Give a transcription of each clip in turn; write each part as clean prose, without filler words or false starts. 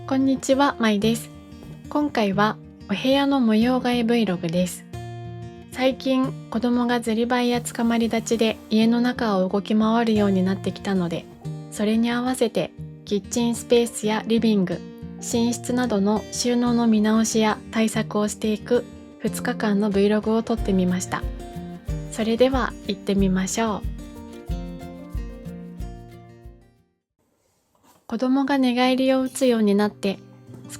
こんにちは、まいです。今回はお部屋の模様替え Vlog です。最近子供がずりばいやつかまり立ちで家の中を動き回るようになってきたので、それに合わせてキッチンスペースやリビング、寝室などの収納の見直しや対策をしていく2日間の Vlog を撮ってみました。それでは行ってみましょう。子供が寝返りを打つようになって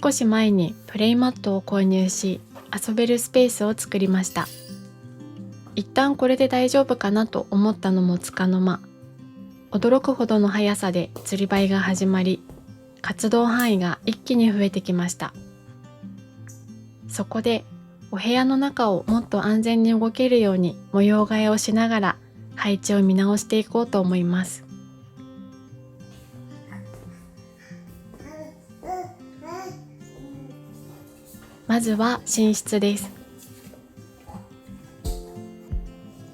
少し前にプレイマットを購入し、遊べるスペースを作りました。一旦これで大丈夫かなと思ったのもつかの間、驚くほどの速さでつりばいが始まり、活動範囲が一気に増えてきました。そこでお部屋の中をもっと安全に動けるように模様替えをしながら配置を見直していこうと思います。まずは寝室です。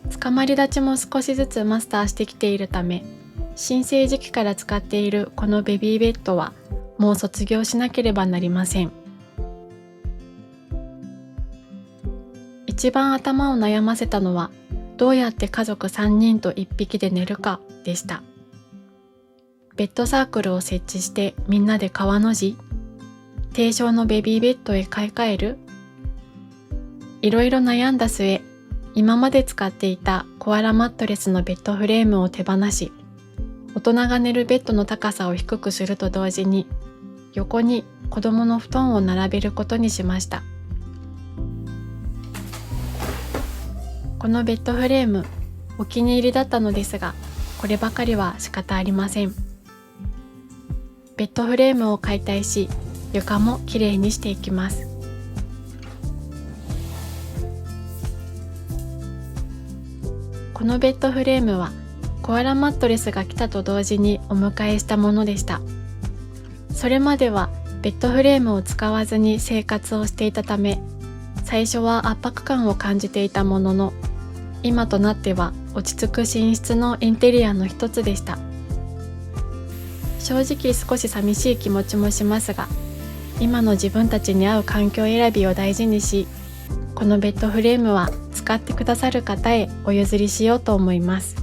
つかまり立ちも少しずつマスターしてきているため、新生児期から使っているこのベビーベッドはもう卒業しなければなりません。一番頭を悩ませたのは、どうやって家族3人と1匹で寝るかでした。ベッドサークルを設置してみんなで川の字、低床のベビーベッドへ買い替える、いろいろ悩んだ末、今まで使っていたコアラマットレスのベッドフレームを手放し、大人が寝るベッドの高さを低くすると同時に、横に子供の布団を並べることにしました。このベッドフレーム、お気に入りだったのですが、こればかりは仕方ありません。ベッドフレームを解体し、床もきれいにしていきます。このベッドフレームはコアラマットレスが来たと同時にお迎えしたものでした。それまではベッドフレームを使わずに生活をしていたため、最初は圧迫感を感じていたものの、今となっては落ち着く寝室のインテリアの一つでした。正直少し寂しい気持ちもしますが、今の自分たちに合う環境選びを大事にし、このベッドフレームは使ってくださる方へお譲りしようと思います。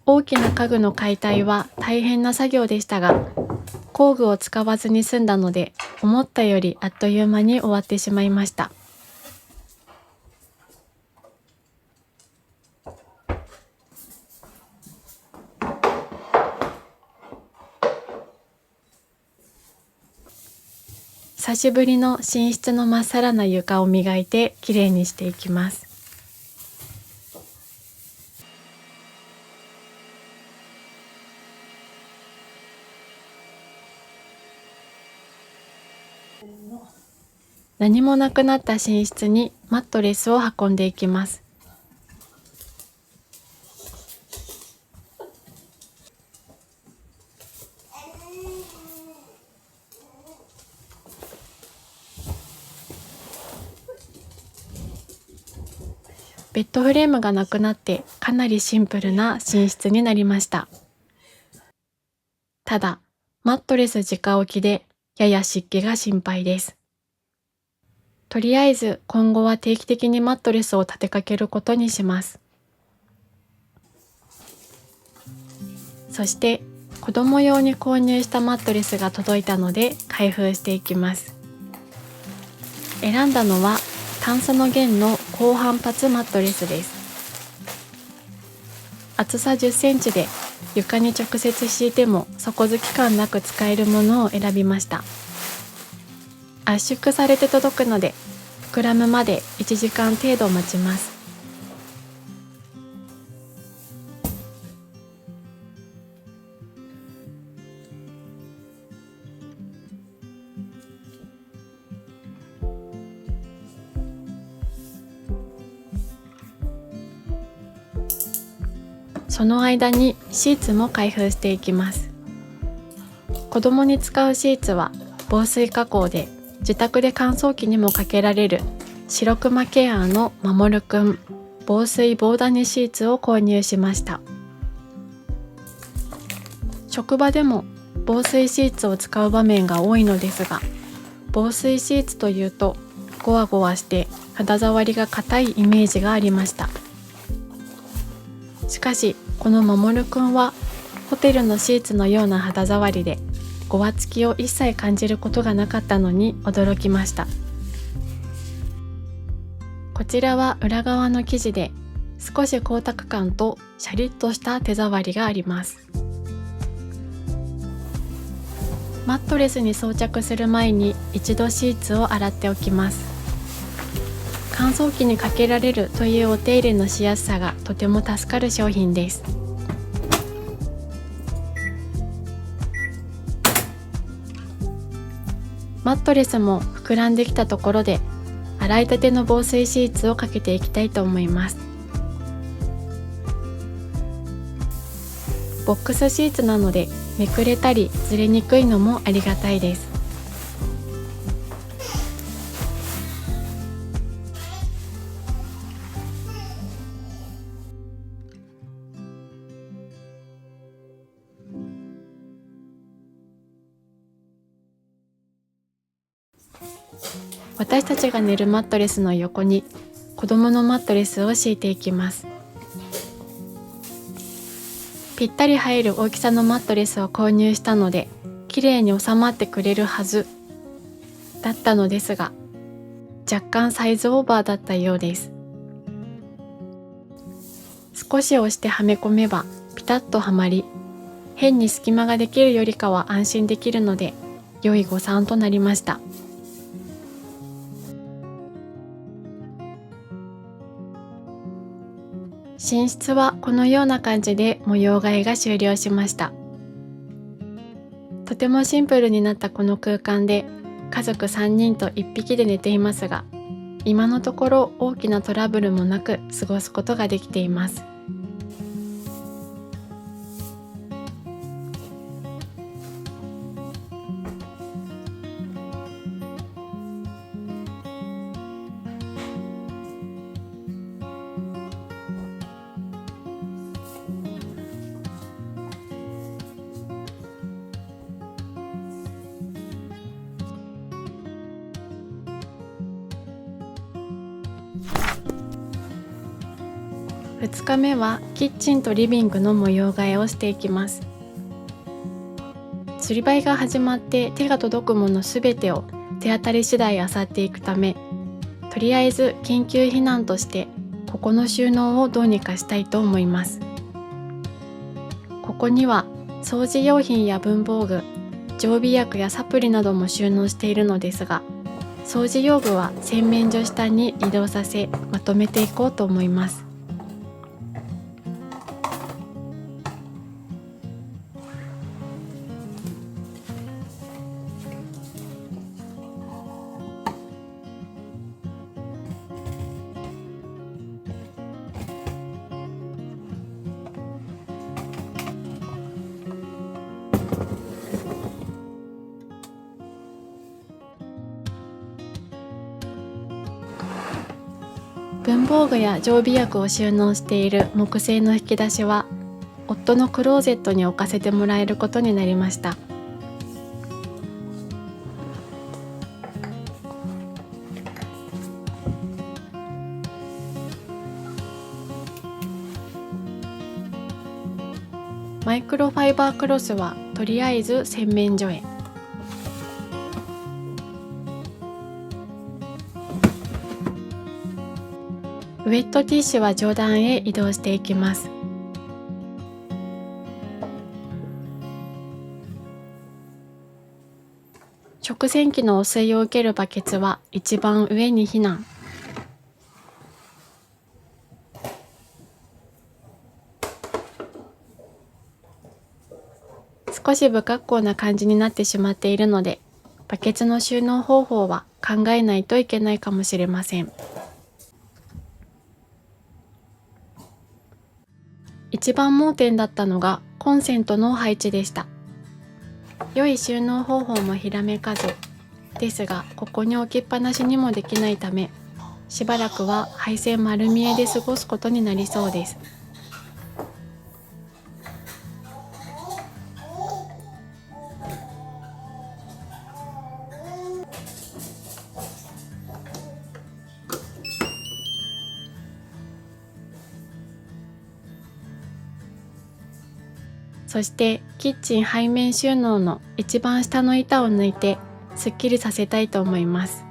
大きな家具の解体は大変な作業でしたが、工具を使わずに済んだので、思ったよりあっという間に終わってしまいました。久しぶりの寝室のまっさらな床を磨いてきれいにしていきます。何もなくなった寝室にマットレスを運んでいきます。ベッドフレームがなくなってかなりシンプルな寝室になりました。ただ、マットレス直置きでやや湿気が心配です。とりあえず今後は定期的にマットレスを立てかけることにします。そして子供用に購入したマットレスが届いたので開封していきます。選んだのは炭素の弦の高反発マットレスです。厚さ10センチで床に直接敷いても底付き感なく使えるものを選びました。圧縮されて届くので膨らむまで1時間程度待ちます。その間にシーツも開封していきます。子供に使うシーツは防水加工で自宅で乾燥機にもかけられる白熊ケアのまもるくん防水防ダニシーツを購入しました。職場でも防水シーツを使う場面が多いのですが、防水シーツというとゴワゴワして肌触りが硬いイメージがありました。しかしこのまもるくんはホテルのシーツのような肌触りでごわつきを一切感じることがなかったのに驚きました。こちらは裏側の生地で少し光沢感とシャリッとした手触りがあります。マットレスに装着する前に一度シーツを洗っておきます。乾燥機にかけられるというお手入れのしやすさがとても助かる商品です。マットレスも膨らんできたところで洗いたての防水シーツをかけていきたいと思います。ボックスシーツなのでめくれたりずれにくいのもありがたいです。私たちが寝るマットレスの横に子供のマットレスを敷いていきます。ぴったり入る大きさのマットレスを購入したので綺麗に収まってくれるはずだったのですが、若干サイズオーバーだったようです。少し押してはめ込めばピタッとはまり、変に隙間ができるよりかは安心できるので良い誤算となりました。寝室はこのような感じで模様替えが終了しました。とてもシンプルになったこの空間で家族3人と1匹で寝ていますが、今のところ大きなトラブルもなく過ごすことができています。2日目はキッチンとリビングの模様替えをしていきます。釣り針が始まって手が届くものすべてを手当たり次第漁っていくため、とりあえず緊急避難としてここの収納をどうにかしたいと思います。ここには掃除用品や文房具、常備薬やサプリなども収納しているのですが、掃除用具は洗面所下に移動させまとめていこうと思います。文房具や常備薬を収納している木製の引き出しは夫のクローゼットに置かせてもらえることになりました。マイクロファイバークロスはとりあえず洗面所へ。ウェットティッシュは上段へ移動していきます。食食洗機の汚水を受けるバケツは一番上に避難。少し不格好な感じになってしまっているので、バケツの収納方法は考えないといけないかもしれません。一番盲点だったのがコンセントの配置でした。良い収納方法もひらめかずですが、ここに置きっぱなしにもできないため、しばらくは配線丸見えで過ごすことになりそうです。そしてキッチン背面収納の一番下の板を抜いてすっきりさせたいと思います。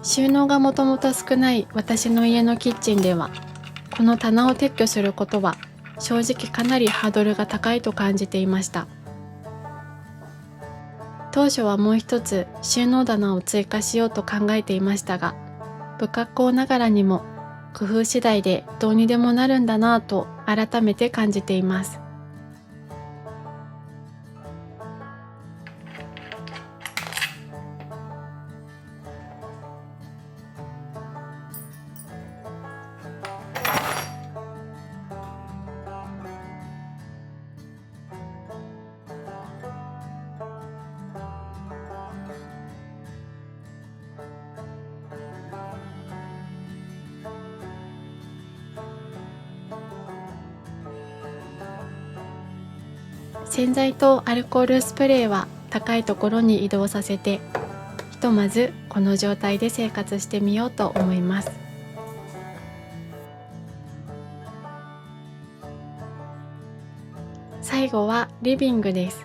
収納がもともと少ない私の家のキッチンでは、この棚を撤去することは正直かなりハードルが高いと感じていました。当初はもう一つ収納棚を追加しようと考えていましたが、不格好ながらにも工夫次第でどうにでもなるんだなぁと改めて感じています。洗剤とアルコールスプレーは高いところに移動させて、ひとまずこの状態で生活してみようと思います。最後はリビングです。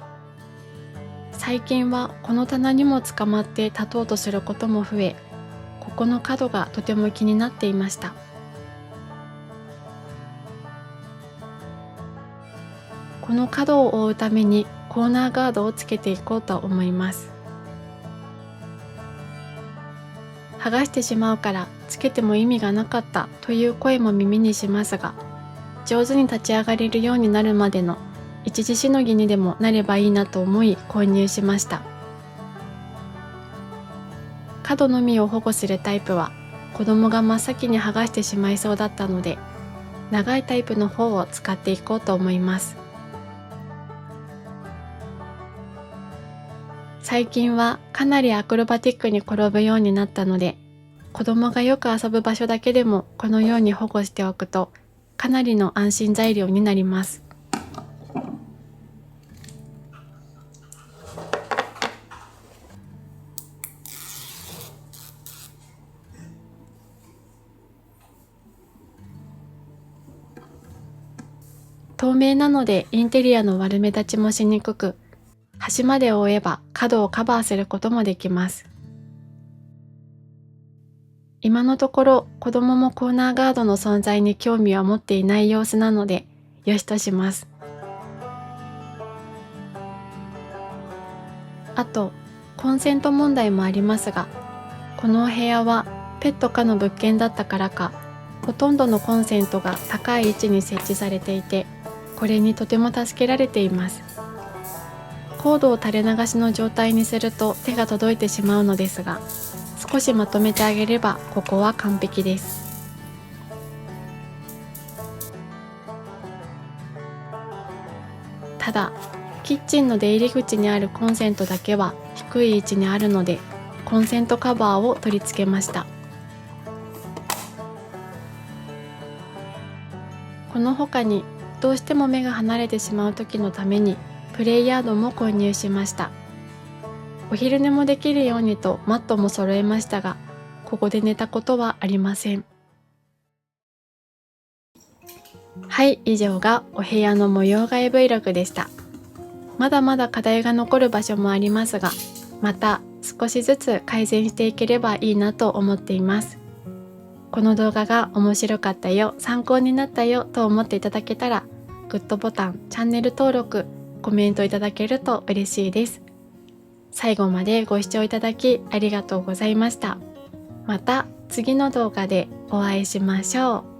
最近はこの棚にも捕まって立とうとすることも増え、ここの角がとても気になっていました。この角を覆うためにコーナーガードをつけていこうと思います。剥がしてしまうからつけても意味がなかったという声も耳にしますが、上手に立ち上がれるようになるまでの一時しのぎにでもなればいいなと思い購入しました。角のみを保護するタイプは子供が真っ先に剥がしてしまいそうだったので、長いタイプの方を使っていこうと思います。最近はかなりアクロバティックに転ぶようになったので、子供がよく遊ぶ場所だけでもこのように保護しておくとかなりの安心材料になります。透明なのでインテリアの悪目立ちもしにくく、端まで覆えば角をカバーすることもできます。今のところ子供もコーナーガードの存在に興味は持っていない様子なので、よしとします。あと、コンセント問題もありますが、このお部屋はペット可の物件だったからか、ほとんどのコンセントが高い位置に設置されていて、これにとても助けられています。コードを垂れ流しの状態にすると手が届いてしまうのですが、少しまとめてあげればここは完璧です。ただ、キッチンの出入り口にあるコンセントだけは低い位置にあるので、コンセントカバーを取り付けました。この他にどうしても目が離れてしまう時のためにプレイヤードも購入しました。お昼寝もできるようにとマットも揃えましたが、ここで寝たことはありません。はい、以上がお部屋の模様替え Vlog でした。まだまだ課題が残る場所もありますが、また少しずつ改善していければいいなと思っています。この動画が面白かったよ、参考になったよと思っていただけたら、グッドボタン、チャンネル登録、コメントいただけると嬉しいです。最後までご視聴いただきありがとうございました。また次の動画でお会いしましょう。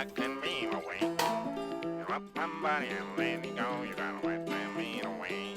I can be away. You're up somebody and letting go. You gotta let them away.